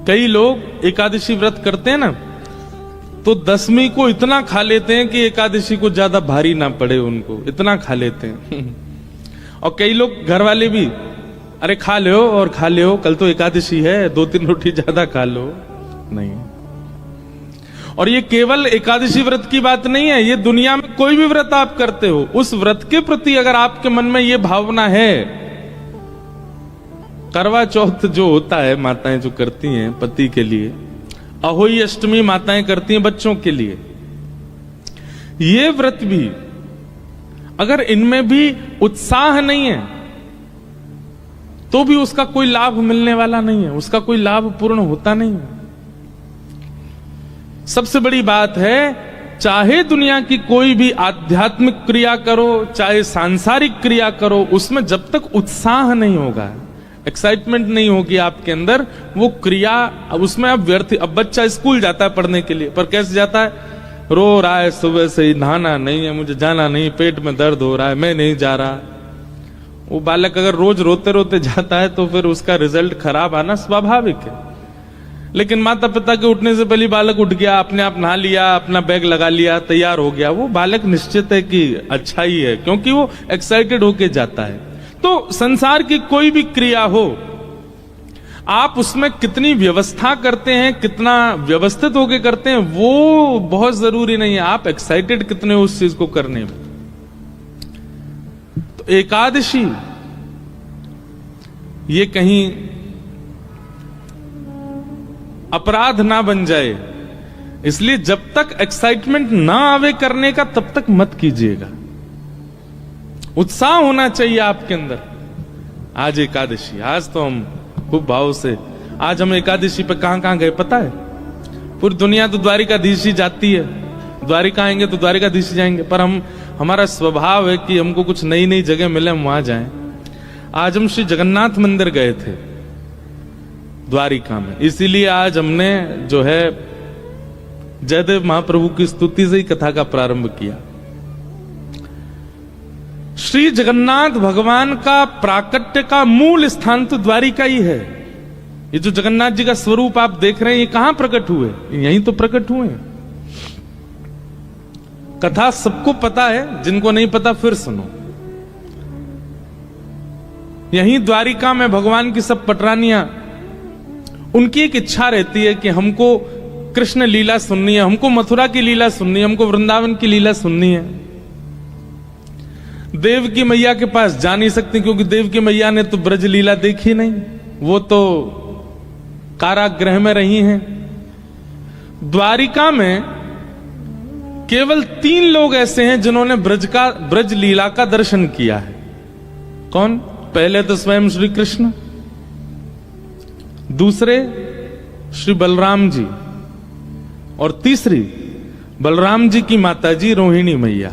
कई लोग एकादशी व्रत करते हैं ना, तो दसवीं को इतना खा लेते हैं कि एकादशी को ज्यादा भारी ना पड़े उनको, इतना खा लेते हैं। और कई लोग घर वाले भी, अरे खा लो और खा लो, कल तो एकादशी है, 2-3 रोटी ज्यादा खा लो। नहीं। और ये केवल एकादशी व्रत की बात नहीं है, ये दुनिया में कोई भी व्रत आप करते हो, उस व्रत के प्रति अगर आपके मन में ये भावना है, करवा चौथ जो होता है माताएं जो करती हैं पति के लिए, अहोई अष्टमी माताएं करती हैं बच्चों के लिए, ये व्रत भी अगर इनमें भी उत्साह नहीं है तो भी उसका कोई लाभ मिलने वाला नहीं है, उसका कोई लाभ पूर्ण होता नहीं है। सबसे बड़ी बात है, चाहे दुनिया की कोई भी आध्यात्मिक क्रिया करो, चाहे सांसारिक क्रिया करो, उसमें जब तक उत्साह नहीं होगा, एक्साइटमेंट नहीं होगी आपके अंदर, वो क्रिया, अब उसमें आप व्यर्थ। अब बच्चा स्कूल जाता है पढ़ने के लिए, पर कैसे जाता है? रो रहा है सुबह से ही, नहाना नहीं है, मुझे जाना नहीं, पेट में दर्द हो रहा है, मैं नहीं जा रहा। वो बालक अगर रोज रोते रोते जाता है तो फिर उसका रिजल्ट खराब आना स्वाभाविक है। लेकिन माता पिता के उठने से पहले बालक उठ गया, अपने आप नहा लिया, अपना बैग लगा लिया, तैयार हो गया, वो बालक निश्चित है कि अच्छा ही है, क्योंकि वो एक्साइटेड होके जाता है। तो संसार की कोई भी क्रिया हो, आप उसमें कितनी व्यवस्था करते हैं, कितना व्यवस्थित होके करते हैं, वो बहुत जरूरी नहीं है, आप एक्साइटेड कितने हो उस चीज को करने में। तो एकादशी ये कहीं अपराध ना बन जाए, इसलिए जब तक एक्साइटमेंट ना आवे करने का तब तक मत कीजिएगा। उत्साह होना चाहिए आपके अंदर। आज एकादशी, आज तो हम खूब भाव से, आज हम एकादशी पे कहां गए पता है? पूरी दुनिया तो द्वारिकाधीश ही जाती है, द्वारिका आएंगे तो द्वारिकाधीश जाएंगे, पर हमारा स्वभाव है कि हमको कुछ नई नई जगह मिले हम वहां जाएं। आज हम श्री जगन्नाथ मंदिर गए थे द्वारिका में, इसीलिए आज हमने जो है जयदेव महाप्रभु की स्तुति से ही कथा का प्रारंभ किया। श्री जगन्नाथ भगवान का प्राकट्य का मूल स्थान तो द्वारिका ही है। ये जो जगन्नाथ जी का स्वरूप आप देख रहे हैं, ये कहां प्रकट हुए? यहीं तो प्रकट हुए। कथा सबको पता है, जिनको नहीं पता फिर सुनो। यहीं द्वारिका में भगवान की सब पटरानियां, उनकी एक इच्छा रहती है कि हमको कृष्ण लीला सुननी है, हमको मथुरा की लीला सुननी है, हमको वृंदावन की लीला सुननी है। देव की मैया के पास जा नहीं सकती, क्योंकि देव की मैया ने तो ब्रज लीला देखी नहीं, वो तो कारागृह में रही हैं। द्वारिका में केवल 3 लोग ऐसे हैं जिन्होंने ब्रज लीला का दर्शन किया है। कौन? पहले तो स्वयं श्री कृष्ण, दूसरे श्री बलराम जी, और तीसरी बलराम जी की माता जी रोहिणी मैया।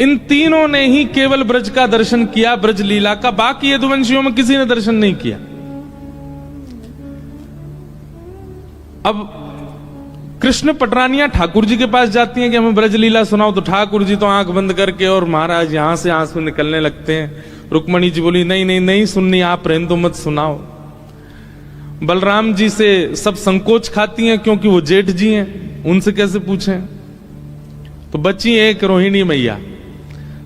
इन तीनों ने ही केवल ब्रज का दर्शन किया, ब्रज लीला का। बाकी यदुवंशियों में किसी ने दर्शन नहीं किया। अब कृष्ण पटरानियां ठाकुर जी के पास जाती हैं कि हमें ब्रज लीला सुनाओ, तो ठाकुर जी तो आंख बंद करके और महाराज यहां से आंसू निकलने लगते हैं। रुक्मणी जी बोली नहीं नहीं नहीं सुननी, आप रहने दो, मत सुनाओ। बलराम जी से सब संकोच खाती हैं, क्योंकि वो जेठ जी हैं, उनसे कैसे पूछें। तो बची एक रोहिणी मैया।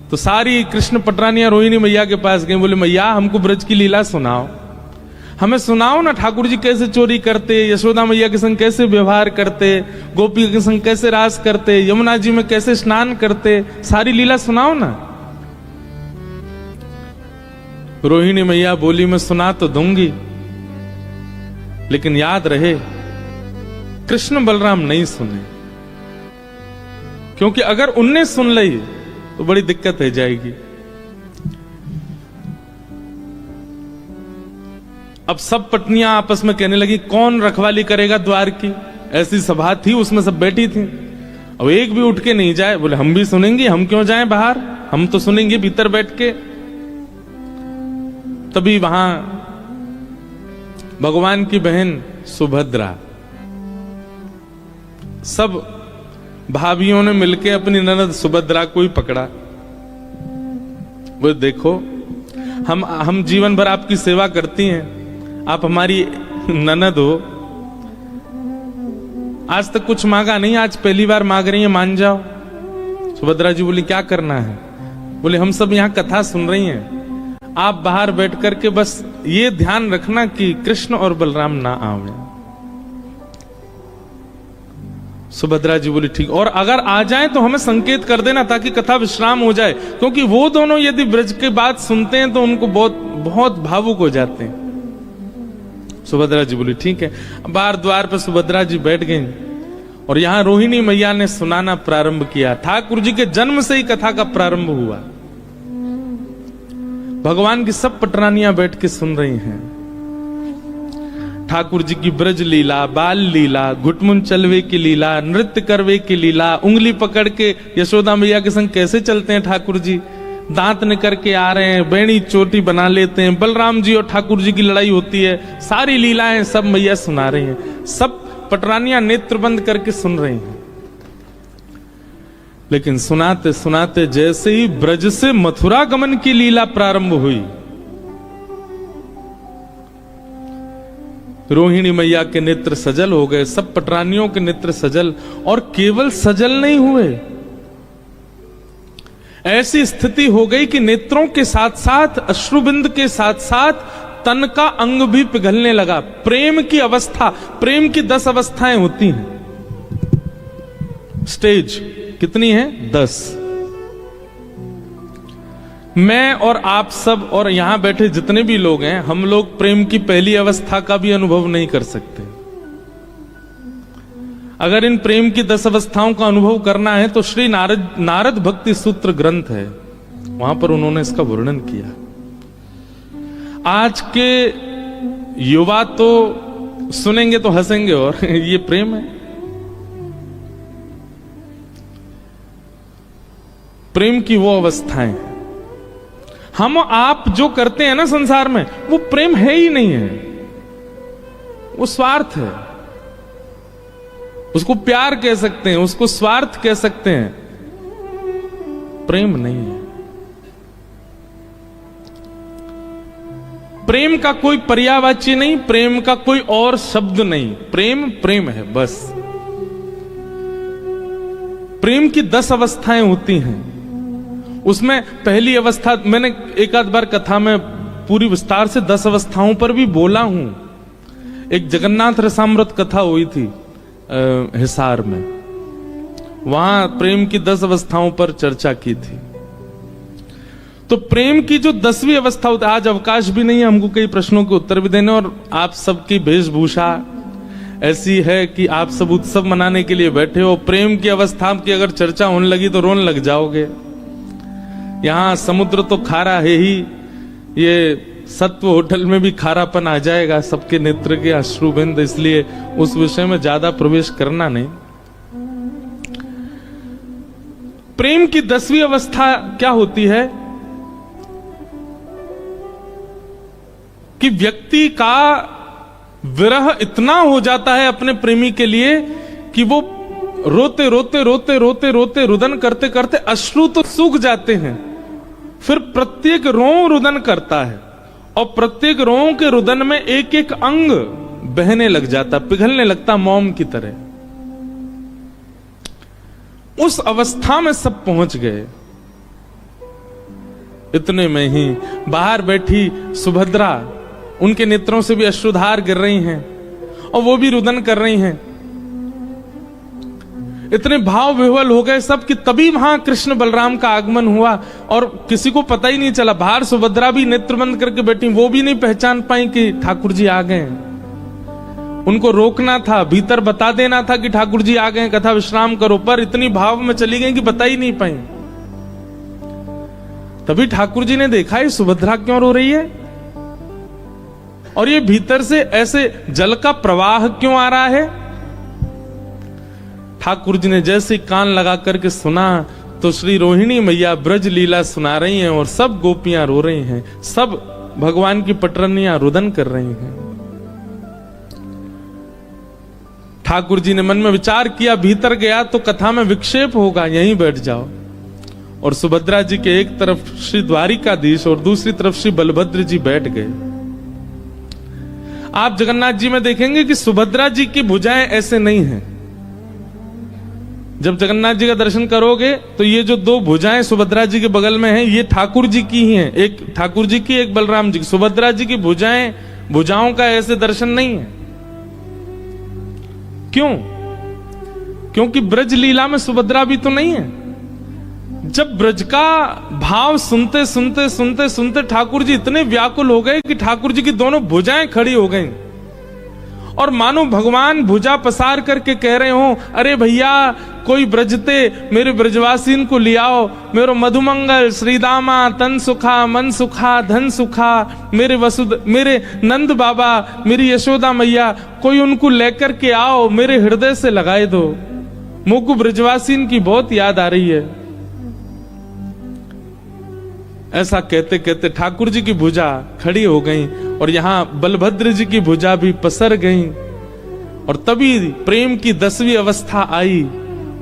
तो सारी कृष्ण पटरानियां रोहिणी मैया के पास गई, बोले मैया हमको ब्रज की लीला सुनाओ, हमें सुनाओ ना, ठाकुर जी कैसे चोरी करते, यशोदा मैया के संग कैसे व्यवहार करते, गोपी के संग कैसे रास करते, यमुना जी में कैसे स्नान करते, सारी लीला सुनाओ ना। रोहिणी मैया बोली मैं सुना तो दूंगी, लेकिन याद रहे कृष्ण बलराम नहीं सुने, क्योंकि अगर उनने सुन ली तो बड़ी दिक्कत हो जाएगी। अब सब पत्नियां आपस में कहने लगी कौन रखवाली करेगा द्वार की। ऐसी सभा थी, उसमें सब बैठी थी। अब एक भी उठ के नहीं जाए, बोले हम भी सुनेंगे, हम क्यों जाएं बाहर, हम तो सुनेंगे भीतर बैठ के। तभी वहां भगवान की बहन सुभद्रा, सब भाभियों ने मिलके अपनी ननद सुभद्रा को ही पकड़ा। वो देखो हम जीवन भर आपकी सेवा करती हैं, आप हमारी ननद हो, आज तक कुछ मांगा नहीं, आज पहली बार मांग रही है, मान जाओ। सुभद्रा जी बोली क्या करना है? बोले हम सब यहाँ कथा सुन रही हैं, आप बाहर बैठ करके बस ये ध्यान रखना कि कृष्ण और बलराम ना आवे। सुभद्रा जी बोली ठीक, और अगर आ जाए तो हमें संकेत कर देना ताकि कथा विश्राम हो जाए, क्योंकि वो दोनों यदि ब्रज की बात सुनते हैं तो उनको बहुत बहुत भावुक हो जाते हैं। सुभद्रा जी बोली ठीक है। बाहर द्वार पर सुभद्रा जी बैठ गई और यहां रोहिणी मैया ने सुनाना प्रारंभ किया। ठाकुर जी के जन्म से ही कथा का प्रारंभ हुआ। भगवान की सब पटरानियां बैठ के सुन रही हैं। ठाकुर जी की ब्रज लीला, बाल लीला, घुटमुन चलवे की लीला, नृत्य करवे की लीला, उंगली पकड़ के यशोदा मैया के संग कैसे चलते हैं ठाकुर जी, दांत निकर के आ रहे हैं, बेणी चोटी बना लेते हैं, बलराम जी और ठाकुर जी की लड़ाई होती है, सारी लीलाएं सब मैया सुना रही हैं। सब पटरानियां नेत्र बंद करके सुन रही हैं। लेकिन सुनाते सुनाते जैसे ही ब्रज से मथुरा गमन की लीला प्रारंभ हुई, रोहिणी मैया के नेत्र सजल हो गए, सब पटरानियों के नेत्र सजल, और केवल सजल नहीं हुए, ऐसी स्थिति हो गई कि नेत्रों के साथ साथ, अश्रुबिंद के साथ साथ तन का अंग भी पिघलने लगा। प्रेम की अवस्था, प्रेम की 10 अवस्थाएं होती हैं। स्टेज कितनी है? 10। मैं और आप सब और यहां बैठे जितने भी लोग हैं, हम लोग प्रेम की पहली अवस्था का भी अनुभव नहीं कर सकते। अगर इन प्रेम की 10 अवस्थाओं का अनुभव करना है तो श्री नारद भक्ति सूत्र ग्रंथ है, वहां पर उन्होंने इसका वर्णन किया। आज के युवा तो सुनेंगे तो हंसेंगे, और ये प्रेम है? प्रेम की वो अवस्थाएं, हम आप जो करते हैं ना संसार में, वो प्रेम है ही नहीं है, वो स्वार्थ है। उसको प्यार कह सकते हैं, उसको स्वार्थ कह सकते हैं, प्रेम नहीं है। प्रेम का कोई पर्यायवाची नहीं, प्रेम का कोई और शब्द नहीं, प्रेम प्रेम है बस। प्रेम की 10 अवस्थाएं होती हैं। उसमें पहली अवस्था, मैंने एक आध बार कथा में पूरी विस्तार से 10 अवस्थाओं पर भी बोला हूं। एक जगन्नाथ रसामृत कथा हुई थी हिसार में, वहां प्रेम की 10 अवस्थाओं पर चर्चा की थी। तो प्रेम की जो 10वीं अवस्था होती है, आज अवकाश भी नहीं है हमको कई प्रश्नों के उत्तर भी देने, और आप सबकी वेशभूषा ऐसी है कि आप सब उत्सव मनाने के लिए बैठे हो। प्रेम की अवस्था की अगर चर्चा होने लगी तो रोने लग जाओगे। यहां समुद्र तो खारा है ही, ये सत्व होटल में भी खारापन आ जाएगा, सबके नेत्र के अश्रुबिंद, इसलिए उस विषय में ज्यादा प्रवेश करना नहीं। प्रेम की 10वीं अवस्था क्या होती है कि व्यक्ति का विरह इतना हो जाता है अपने प्रेमी के लिए कि वो रोते रोते रोते रोते रोते रुदन करते करते अश्रु तो सूख जाते हैं, फिर प्रत्येक रों रुदन करता है, और प्रत्येक रों के रुदन में एक एक अंग बहने लग जाता, पिघलने लगता मोम की तरह। उस अवस्था में सब पहुंच गए। इतने में ही बाहर बैठी सुभद्रा, उनके नेत्रों से भी अश्रुधार गिर रही हैं और वो भी रुदन कर रही हैं। इतने भाव विह्वल हो गए सब कि तभी वहां कृष्ण बलराम का आगमन हुआ, और किसी को पता ही नहीं चला। बाहर सुभद्रा भी नेत्र बंद करके बैठी, वो भी नहीं पहचान पाई कि ठाकुर जी आ गए। उनको रोकना था, भीतर बता देना था कि ठाकुर जी आ गए, कथा विश्राम करो, पर इतनी भाव में चली गई कि बता ही नहीं पाई। तभी ठाकुर जी ने देखा ये सुभद्रा क्यों रो रही है, और ये भीतर से ऐसे जल का प्रवाह क्यों आ रहा है। ठाकुर जी ने जैसे कान लगा करके सुना तो श्री रोहिणी मैया ब्रज लीला सुना रही हैं, और सब गोपियां रो रही हैं, सब भगवान की पटरनियां रुदन कर रही हैं। ठाकुर जी ने मन में विचार किया, भीतर गया तो कथा में विक्षेप होगा, यहीं बैठ जाओ। और सुभद्रा जी के एक तरफ श्री द्वारिकाधीश और दूसरी तरफ श्री बलभद्र जी बैठ गए। आप जगन्नाथ जी में देखेंगे कि सुभद्रा जी की भुजाएं ऐसे नहीं हैं, जब जगन्नाथ जी का दर्शन करोगे तो ये जो दो भुजाएं सुभद्रा जी के बगल में हैं, ये ठाकुर जी की ही हैं। एक ठाकुर जी की, एक बलराम जी की। सुभद्रा जी की भुजाओं का ऐसे दर्शन नहीं है। क्यों? क्योंकि ब्रज लीला में सुभद्रा भी तो नहीं है। जब ब्रज का भाव सुनते सुनते सुनते सुनते ठाकुर जी इतने व्याकुल हो गए कि ठाकुर जी की दोनों भुजाएं खड़ी हो गईं, और मानो भगवान भुजा पसार करके कह रहे हो, अरे भैया कोई ब्रजते मेरे ब्रजवासीन को लियाओ, मेरो मधुमंगल श्रीदामा तन सुखा मन सुखा धन सुखा, मेरे नंद बाबा, मेरी यशोदा मैया, कोई उनको लेकर के आओ, मेरे हृदय से लगाए दो, मुझको ब्रजवासीन की बहुत याद आ रही है। ऐसा कहते कहते ठाकुर जी की भुजा खड़ी हो गई और यहां बलभद्र जी की भुजा भी पसर गई, और तभी प्रेम की 10वीं अवस्था आई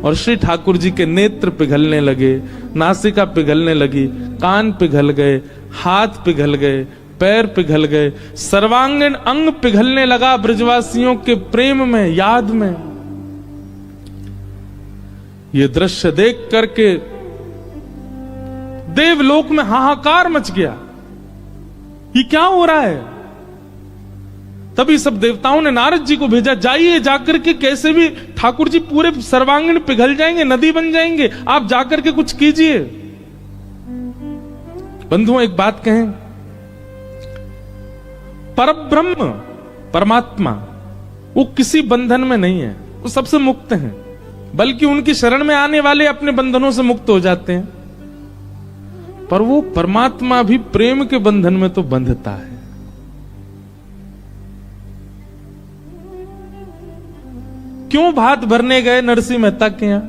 और श्री ठाकुर जी के नेत्र पिघलने लगे, नासिका पिघलने लगी, कान पिघल गए, हाथ पिघल गए, पैर पिघल गए, सर्वांगीण अंग पिघलने लगा ब्रजवासियों के प्रेम में, याद में। ये दृश्य देख करके देवलोक में हाहाकार मच गया, ये क्या हो रहा है। तभी सब देवताओं ने नारद जी को भेजा, जाइए जाकर के कैसे भी ठाकुर जी पूरे सर्वांगीण पिघल जाएंगे, नदी बन जाएंगे, आप जाकर के कुछ कीजिए। बंधुओं एक बात कहें, परब्रह्म परमात्मा वो किसी बंधन में नहीं है, वो सबसे मुक्त हैं, बल्कि उनकी शरण में आने वाले अपने बंधनों से मुक्त हो जाते हैं। पर वो परमात्मा भी प्रेम के बंधन में तो बंधता है। क्यों भात भरने गए नरसिंह मेहता के यहां?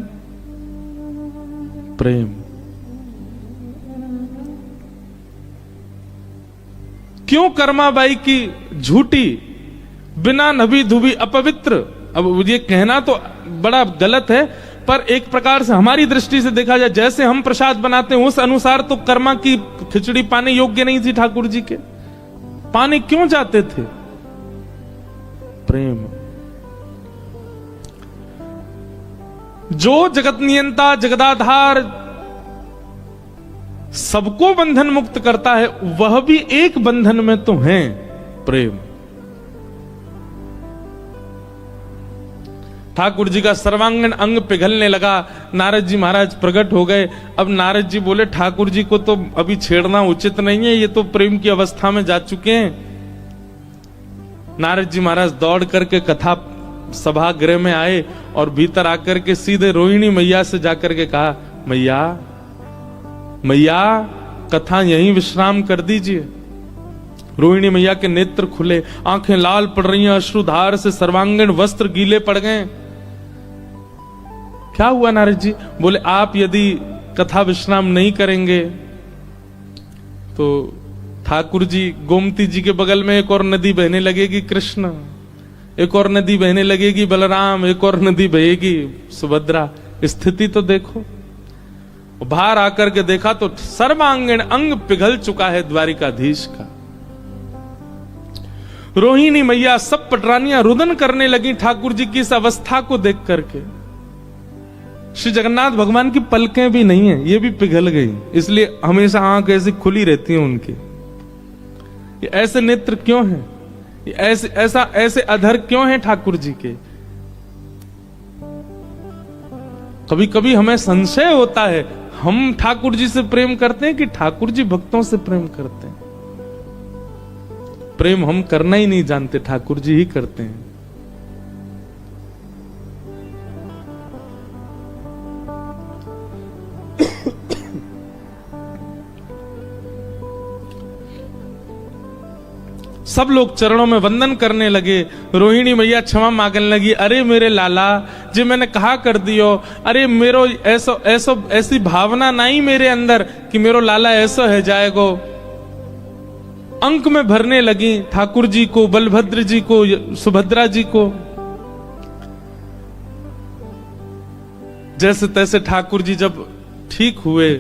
प्रेम। क्यों कर्माबाई की झूठी बिना नभी धुबी अपवित्र, अब ये कहना तो बड़ा गलत है, पर एक प्रकार से हमारी दृष्टि से देखा जाए, जैसे हम प्रसाद बनाते हैं उस अनुसार तो कर्मा की खिचड़ी पाने योग्य नहीं थी ठाकुर जी के। पाने क्यों जाते थे? प्रेम। जो जगत नियंता जगदाधार सबको बंधन मुक्त करता है, वह भी एक बंधन में तो है, प्रेम। ठाकुर जी का सर्वांगीण अंग पिघलने लगा, नारद जी महाराज प्रकट हो गए। अब नारद जी बोले, ठाकुर जी को तो अभी छेड़ना उचित नहीं है, ये तो प्रेम की अवस्था में जा चुके हैं। नारद जी महाराज दौड़ करके कथा सभागृह में आए और भीतर आकर के सीधे रोहिणी मैया से जाकर के कहा, मैया मैया कथा यहीं विश्राम कर दीजिए। रोहिणी मैया के नेत्र खुले, आंखें लाल पड़ रही हैं, अश्रुधार से सर्वांगीण वस्त्र गीले पड़ गए। क्या हुआ नारद जी? बोले, आप यदि कथा विश्राम नहीं करेंगे तो ठाकुर जी गोमती जी के बगल में एक और नदी बहने लगेगी कृष्ण, एक और नदी बहने लगेगी बलराम, एक और नदी बहेगी सुभद्रा। स्थिति तो देखो। बाहर आकर के देखा तो सर्वांगीण अंग पिघल चुका है द्वारिकाधीश का। रोहिणी मैया सब पटरानियां रुदन करने लगी ठाकुर जी की इस अवस्था को देख करके। श्री जगन्नाथ भगवान की पलकें भी नहीं है, ये भी पिघल गई, इसलिए हमेशा आंख ऐसी खुली रहती है उनकी। ये ऐसे नेत्र क्यों हैं? ये ऐसे अधर क्यों हैं ठाकुर जी के? कभी कभी हमें संशय होता है, हम ठाकुर जी से प्रेम करते हैं कि ठाकुर जी भक्तों से प्रेम करते हैं? प्रेम हम करना ही नहीं जानते, ठाकुर जी ही करते हैं। सब लोग चरणों में वंदन करने लगे। रोहिणी मैया क्षमा मांगने लगी, अरे मेरे लाला जी मैंने कहा कर दियो, अरे मेरो ऐसी भावना नहीं मेरे अंदर कि मेरो लाला ऐसा है जाएगो। अंक में भरने लगी ठाकुर जी को, बलभद्र जी को, सुभद्रा जी को। जैसे तैसे ठाकुर जी जब ठीक हुए,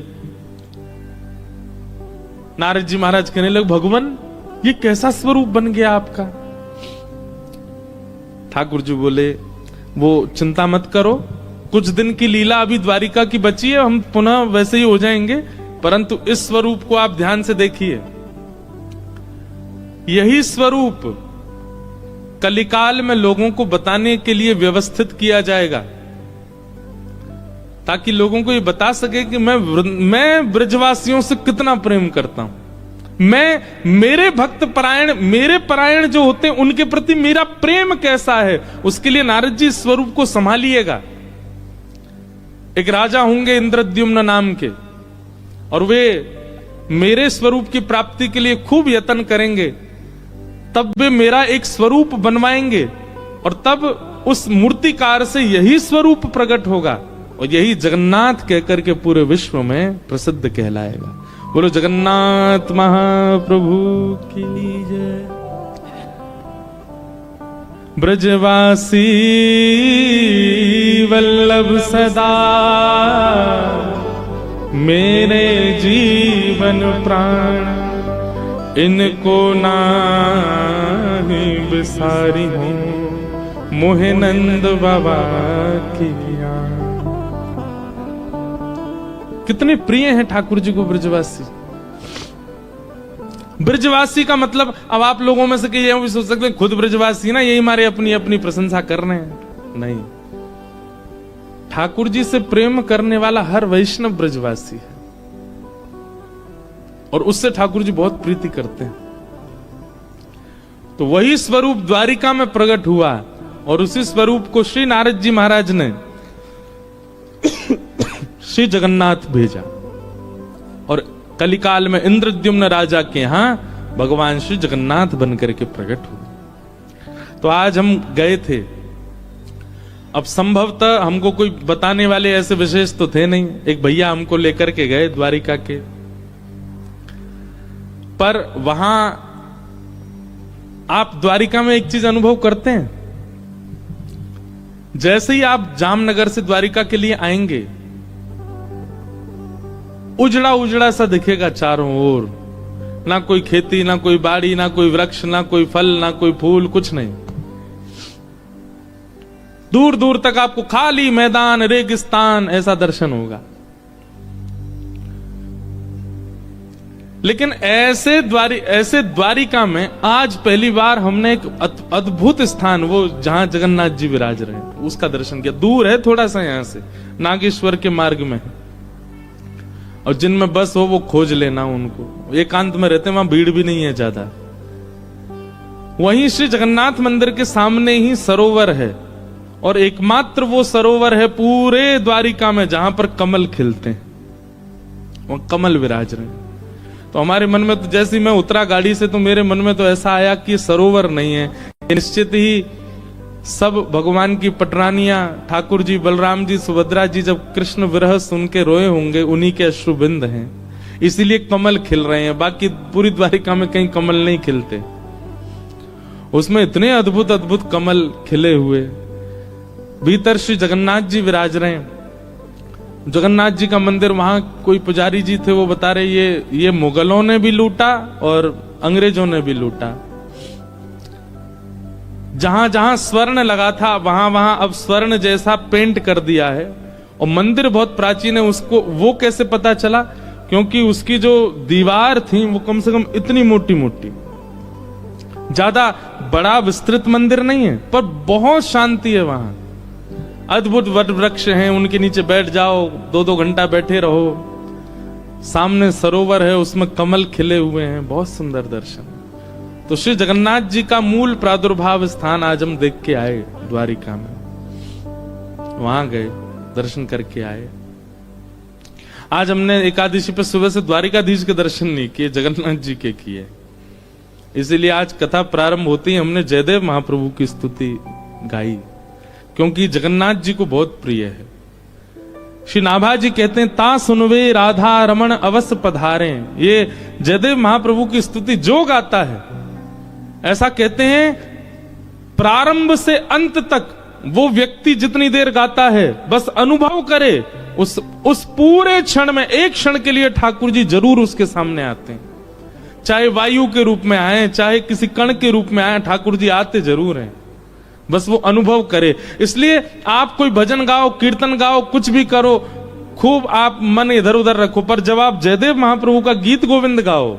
नारद जी महाराज कहने लगे, भगवान ये कैसा स्वरूप बन गया आपका? ठाकुर जी बोले, वो चिंता मत करो, कुछ दिन की लीला अभी द्वारिका की बची है, हम पुनः वैसे ही हो जाएंगे, परंतु इस स्वरूप को आप ध्यान से देखिए। यही स्वरूप कलिकाल में लोगों को बताने के लिए व्यवस्थित किया जाएगा, ताकि लोगों को ये बता सके कि मैं ब्रजवासियों से कितना प्रेम करता हूं, मेरे भक्त परायण, मेरे परायण जो होते हैं उनके प्रति मेरा प्रेम कैसा है। उसके लिए नारद जी स्वरूप को संभालिएगा। एक राजा होंगे इंद्रद्युम्न नाम के, और वे मेरे स्वरूप की प्राप्ति के लिए खूब यत्न करेंगे, तब वे मेरा एक स्वरूप बनवाएंगे, और तब उस मूर्तिकार से यही स्वरूप प्रकट होगा, और यही जगन्नाथ कहकर के पूरे विश्व में प्रसिद्ध कहलाएगा। बोलो जगन्नाथ महाप्रभु की जय। ब्रजवासी वल्लभ सदा मेरे जीवन प्राण, इनको नाही बिसारी हूं मोहे नंद बाबा की। कितने प्रिय हैं ठाकुर जी को ब्रजवासी। ब्रजवासी का मतलब, अब आप लोगों में से कई ये भी सोच सकते हैं खुद ब्रजवासी ना, यही हमारे अपनी अपनी प्रशंसा कर रहे हैं। नहीं, ठाकुर जी से प्रेम करने वाला हर वैष्णव ब्रजवासी है, और उससे ठाकुर जी बहुत प्रीति करते हैं। तो वही स्वरूप द्वारिका में प्रकट हुआ, और उसी स्वरूप को श्री नारद जी महाराज ने श्री जगन्नाथ भेजा, और कलिकाल में इंद्रद्युम्न राजा के यहां भगवान श्री जगन्नाथ बनकर के प्रकट हुए। तो आज हम गए थे। अब संभवतः हमको कोई बताने वाले ऐसे विशेष तो थे नहीं, एक भैया हमको लेकर के गए द्वारिका के, पर वहां आप द्वारिका में एक चीज अनुभव करते हैं, जैसे ही आप जामनगर से द्वारिका के लिए आएंगे, उजड़ा उजड़ा सा दिखेगा चारों ओर, ना कोई खेती, ना कोई बाड़ी, ना कोई वृक्ष, ना कोई फल, ना कोई फूल, कुछ नहीं। दूर दूर तक आपको खाली मैदान, रेगिस्तान ऐसा दर्शन होगा। लेकिन ऐसे द्वारिका में आज पहली बार हमने एक अद्भुत स्थान, वो जहां जगन्नाथ जी विराज रहे हैं, उसका दर्शन किया। दूर है थोड़ा सा, यहां से नागेश्वर के मार्ग में है, और जिनमें बस हो वो खोज लेना उनको, एकांत में रहते हैं, वहां भीड़ भी नहीं है ज्यादा। वहीं श्री जगन्नाथ मंदिर के सामने ही सरोवर है, और एकमात्र वो सरोवर है पूरे द्वारिका में जहां पर कमल खिलते हैं, वहां कमल विराज रहे हैं। तो हमारे मन में तो जैसे मैं उतरा गाड़ी से, तो मेरे मन में तो ऐसा आया कि सरोवर नहीं है, निश्चित ही सब भगवान की पटरानियां, ठाकुर जी, बलराम जी, सुभद्रा जी जब कृष्ण विरह सुन के रोए होंगे, उन्हीं के अश्रुबिंद हैं, इसीलिए कमल खिल रहे हैं। बाकी पूरी द्वारिका में कहीं कमल नहीं खिलते, उसमें इतने अद्भुत अद्भुत कमल खिले हुए। भीतर श्री जगन्नाथ जी विराज रहे हैं। जगन्नाथ जी का मंदिर, वहां कोई पुजारी जी थे, वो बता रहे ये मुगलों ने भी लूटा और अंग्रेजों ने भी लूटा। जहां जहां स्वर्ण लगा था वहां वहां अब स्वर्ण जैसा पेंट कर दिया है, और मंदिर बहुत प्राचीन है। उसको वो कैसे पता चला? क्योंकि उसकी जो दीवार थी वो कम से कम इतनी मोटी मोटी, ज्यादा बड़ा विस्तृत मंदिर नहीं है, पर बहुत शांति है वहां। अद्भुत वट वृक्ष हैं, उनके नीचे बैठ जाओ, 2-2 घंटा बैठे रहो। सामने सरोवर है, उसमें कमल खिले हुए हैं, बहुत सुंदर दर्शन। तो श्री जगन्नाथ जी का मूल प्रादुर्भाव स्थान आज हम देख के आए द्वारिका में, वहां गए, दर्शन करके आए। आज हमने एकादशी पे सुबह से द्वारिकाधीश के दर्शन नहीं किए, जगन्नाथ जी के किए। इसीलिए आज कथा प्रारंभ होती है, हमने जयदेव महाप्रभु की स्तुति गाई, क्योंकि जगन्नाथ जी को बहुत प्रिय है। श्री नाभा जी कहते हैं, ता सुनवे राधा रमण अवश्य पधारे। ये जयदेव महाप्रभु की स्तुति जो गाता है, ऐसा कहते हैं प्रारंभ से अंत तक वो व्यक्ति जितनी देर गाता है, बस अनुभव करे, उस पूरे क्षण में, एक क्षण के लिए ठाकुर जी जरूर उसके सामने आते हैं। चाहे वायु के रूप में आए, चाहे किसी कण के रूप में आए, ठाकुर जी आते जरूर हैं। बस वो अनुभव करे। इसलिए आप कोई भजन गाओ, कीर्तन गाओ, कुछ भी करो, खूब आप मन इधर उधर रखो, पर जब आप जयदेव महाप्रभु का गीत गोविंद गाओ